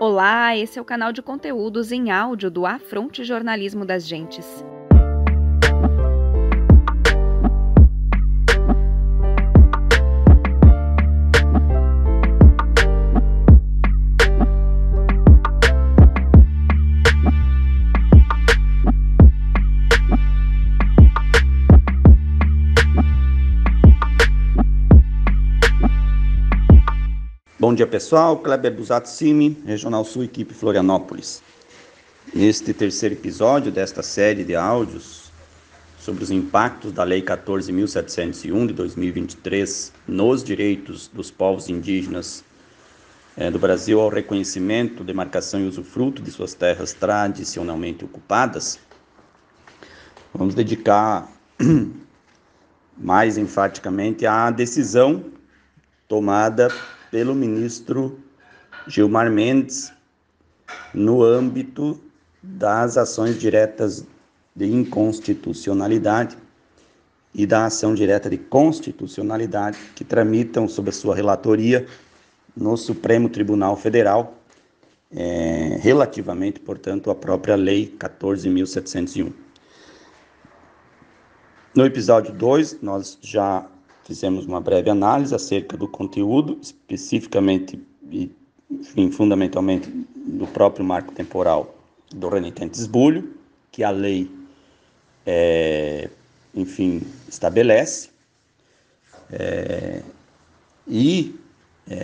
Olá, esse é o canal de conteúdos em áudio do Afronte Jornalismo das Gentes. Bom dia pessoal, Kleber Busato Cime, Regional Sul, equipe Florianópolis. Neste terceiro episódio desta série de áudios sobre os impactos da Lei 14.701 de 2023 nos direitos dos povos indígenas do Brasil ao reconhecimento, demarcação e usufruto de suas terras tradicionalmente ocupadas, vamos dedicar mais enfaticamente à decisão tomada pelo ministro Gilmar Mendes no âmbito das ações diretas de inconstitucionalidade e da ação direta de constitucionalidade que tramitam sob a sua relatoria no Supremo Tribunal Federal, relativamente, portanto, à própria Lei 14.701. No episódio 2, nós já fizemos uma breve análise acerca do conteúdo, especificamente e, fundamentalmente, do próprio marco temporal do renitente esbulho, que a lei, estabelece.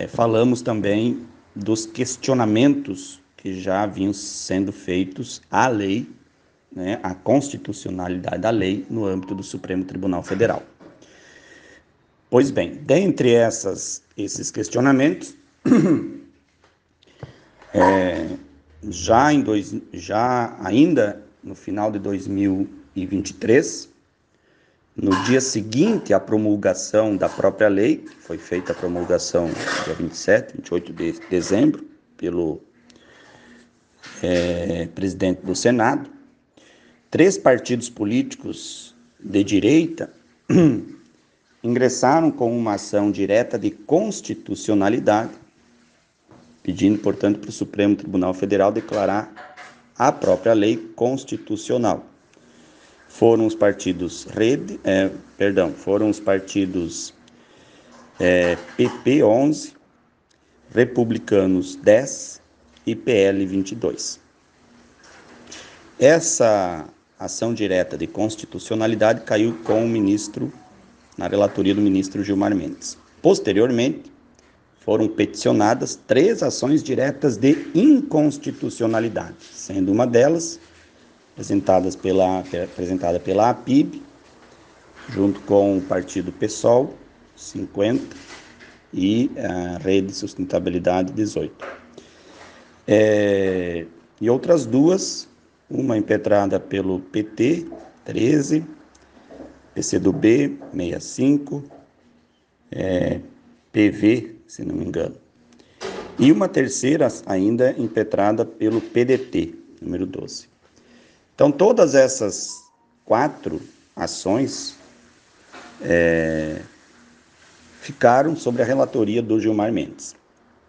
Falamos também dos questionamentos que já vinham sendo feitos à lei, a constitucionalidade da lei no âmbito do Supremo Tribunal Federal. Pois bem, dentre esses questionamentos, ainda no final de 2023, no dia seguinte à promulgação da própria lei, foi feita a promulgação dia 28 de dezembro, pelo presidente do Senado, 3 partidos políticos de direita ingressaram com uma ação direta de constitucionalidade, pedindo, portanto, para o Supremo Tribunal Federal declarar a própria lei constitucional. Foram os partidos PP 11, Republicanos 10 e PL 22. Essa ação direta de constitucionalidade caiu com o ministro, na relatoria do ministro Gilmar Mendes. Posteriormente, foram peticionadas 3 ações diretas de inconstitucionalidade, sendo uma delas apresentada pela APIB, junto com o partido PSOL, 50, e a Rede Sustentabilidade, 18. E outras 2, uma impetrada pelo PT, 13, PCdoB, 65, PV, se não me engano. E uma terceira ainda impetrada pelo PDT, número 12. Então, todas essas 4 ações ficaram sobre a relatoria do Gilmar Mendes.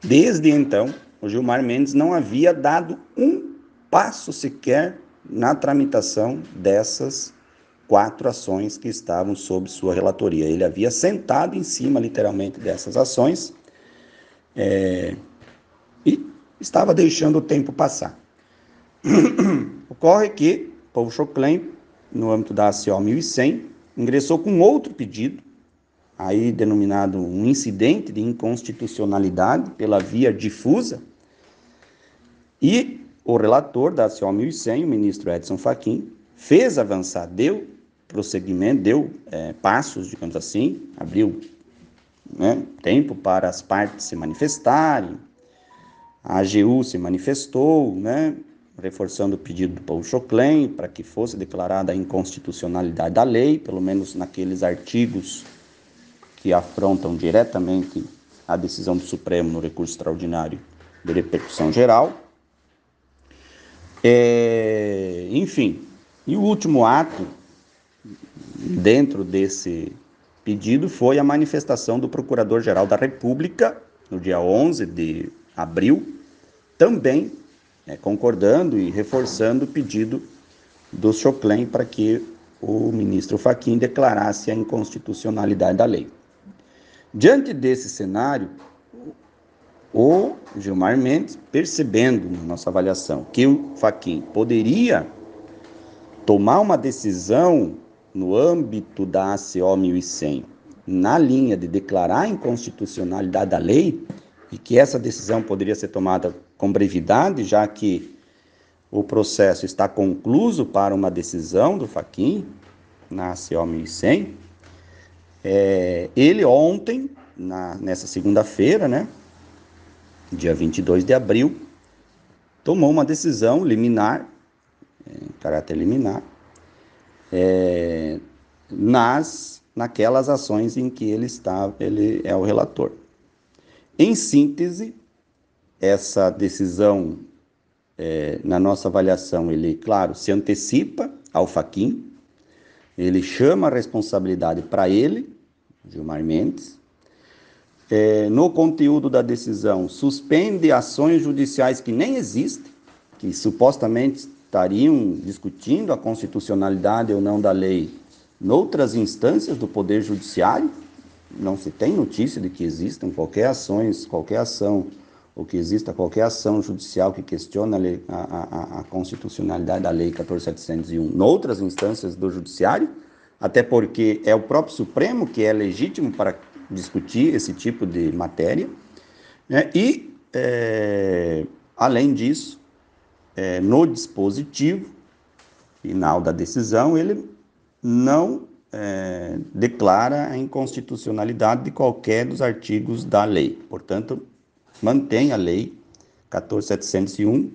Desde então, o Gilmar Mendes não havia dado um passo sequer na tramitação dessas 4 ações que estavam sob sua relatoria. Ele havia sentado em cima, literalmente, dessas ações e estava deixando o tempo passar. Ocorre que o Povo Choclen, no âmbito da ACO 1100, ingressou com outro pedido, aí denominado um incidente de inconstitucionalidade pela via difusa, e o relator da ACO 1100, o ministro Edson Fachin, fez avançar, deu prosseguimento, deu passos, digamos assim, abriu tempo para as partes se manifestarem, a AGU se manifestou, reforçando o pedido do Povo Choclen para que fosse declarada a inconstitucionalidade da lei, pelo menos naqueles artigos que afrontam diretamente a decisão do Supremo no recurso extraordinário de repercussão geral. E o último ato dentro desse pedido foi a manifestação do Procurador-Geral da República, no dia 11 de abril, também concordando e reforçando o pedido do Choclen para que o ministro Fachin declarasse a inconstitucionalidade da lei. Diante desse cenário, o Gilmar Mendes, percebendo na nossa avaliação que o Fachin poderia tomar uma decisão no âmbito da ACO 1100, na linha de declarar a inconstitucionalidade da lei, e que essa decisão poderia ser tomada com brevidade, já que o processo está concluído para uma decisão do Fachin na ACO 1100, ele ontem, nessa segunda-feira, né, dia 22 de abril, tomou uma decisão liminar, em caráter liminar, naquelas ações em que ele é o relator. Em síntese, essa decisão, na nossa avaliação, ele, claro, se antecipa ao Fachin, ele chama a responsabilidade para ele, Gilmar Mendes. No conteúdo da decisão, suspende ações judiciais que nem existem, que supostamente estariam discutindo a constitucionalidade ou não da lei noutras instâncias do Poder Judiciário. Não se tem notícia de que existam qualquer ação, ou que exista qualquer ação judicial que questione a constitucionalidade da Lei 14.701 noutras instâncias do Judiciário, até porque é o próprio Supremo que é legítimo para discutir esse tipo de matéria, né? E, além disso, no dispositivo final da decisão, ele não declara a inconstitucionalidade de qualquer dos artigos da lei. Portanto, mantém a lei 14.701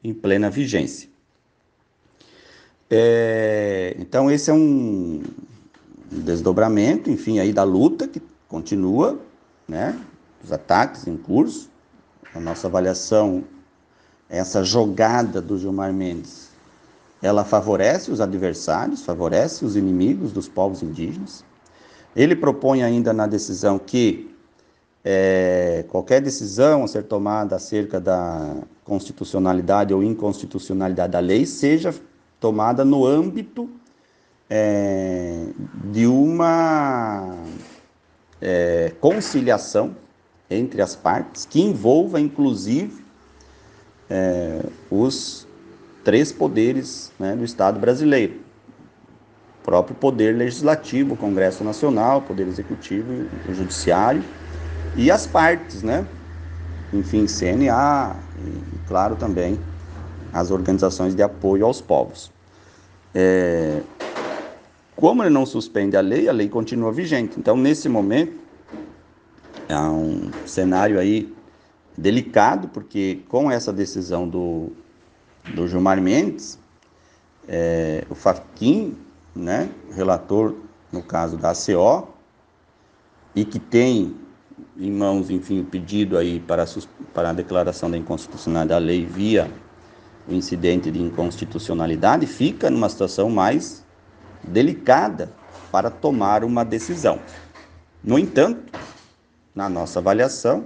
em plena vigência. Então, esse é um desdobramento, enfim, aí da luta que continua, né? Os ataques em curso. A nossa avaliação, essa jogada do Gilmar Mendes, ela favorece os adversários, favorece os inimigos dos povos indígenas. Ele propõe ainda na decisão que qualquer decisão a ser tomada acerca da constitucionalidade ou inconstitucionalidade da lei seja tomada no âmbito de uma conciliação entre as partes, que envolva, inclusive, os três poderes, né, do Estado brasileiro. O próprio poder legislativo, o Congresso Nacional, o poder executivo, o judiciário, e as partes, né? Enfim, CNA e, claro, também as organizações de apoio aos povos. Como ele não suspende a lei continua vigente. Então, nesse momento, é um cenário aí delicado, porque com essa decisão do Gilmar Mendes, o Fachin, né, relator no caso da ACO, e que tem em mãos, enfim, o pedido aí para a declaração da inconstitucionalidade da lei via o incidente de inconstitucionalidade, fica numa situação mais delicada para tomar uma decisão. No entanto, na nossa avaliação,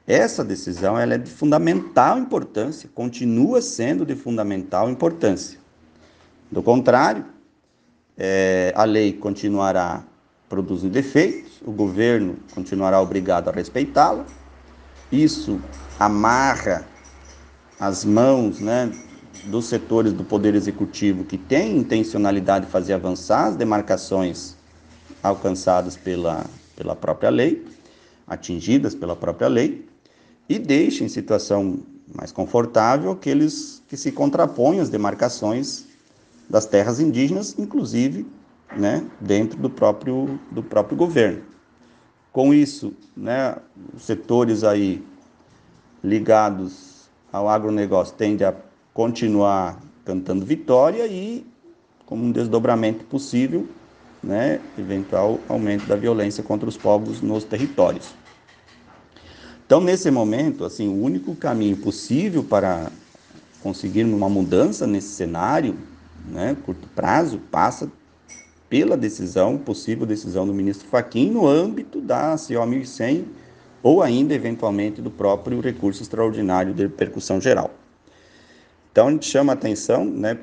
essa decisão ela é de fundamental importância, continua sendo de fundamental importância. Do contrário, a lei continuará produzindo defeitos, o governo continuará obrigado a respeitá-la. Isso amarra as mãos, né, dos setores do Poder Executivo que têm intencionalidade de fazer avançar as demarcações alcançadas pela própria lei, atingidas pela própria lei, e deixa em situação mais confortável aqueles que se contrapõem às demarcações das terras indígenas, inclusive, né, dentro do próprio governo. Com isso, né, os setores aí ligados ao agronegócio tendem a continuar cantando vitória e, como um desdobramento possível, né, eventual aumento da violência contra os povos nos territórios. Então, nesse momento, assim, o único caminho possível para conseguirmos uma mudança nesse cenário, né, curto prazo, passa pela possível decisão do ministro Fachin no âmbito da ACO 1100 ou ainda, eventualmente, do próprio recurso extraordinário de repercussão geral. Então, a gente chama a atenção, né,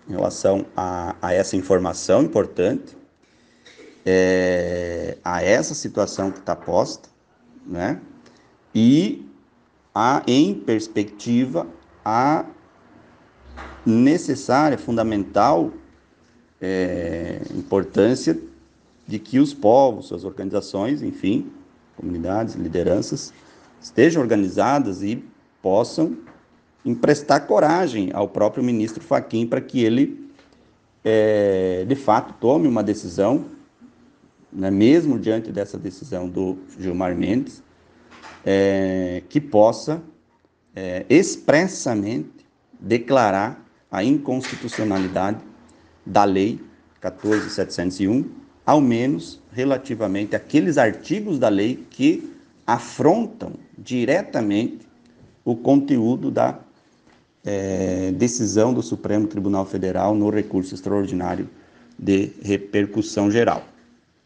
em relação a essa informação importante, a essa situação que está posta, né, e em perspectiva, a necessária, fundamental importância de que os povos, suas organizações, enfim, comunidades, lideranças, estejam organizadas e possam emprestar coragem ao próprio ministro Fachin para que ele, de fato, tome uma decisão, né, mesmo diante dessa decisão do Gilmar Mendes, que possa expressamente declarar a inconstitucionalidade da Lei 14.701, ao menos relativamente àqueles artigos da lei que afrontam diretamente o conteúdo da decisão do Supremo Tribunal Federal no recurso extraordinário de repercussão geral.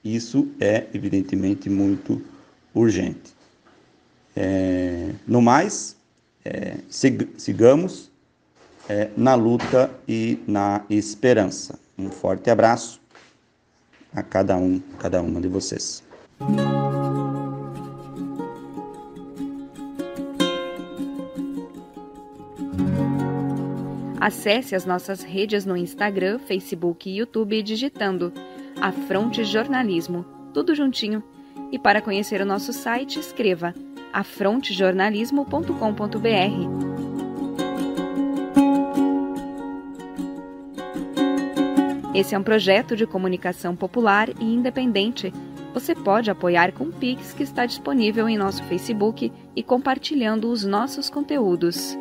Isso é, evidentemente, muito urgente. No mais, sigamos na luta e na esperança. Um forte abraço a cada uma de vocês. Acesse as nossas redes no Instagram, Facebook e YouTube digitando Afronte Jornalismo, tudo juntinho. E para conhecer o nosso site, escreva afrontejornalismo.com.br. Esse é um projeto de comunicação popular e independente. Você pode apoiar com o Pix que está disponível em nosso Facebook e compartilhando os nossos conteúdos.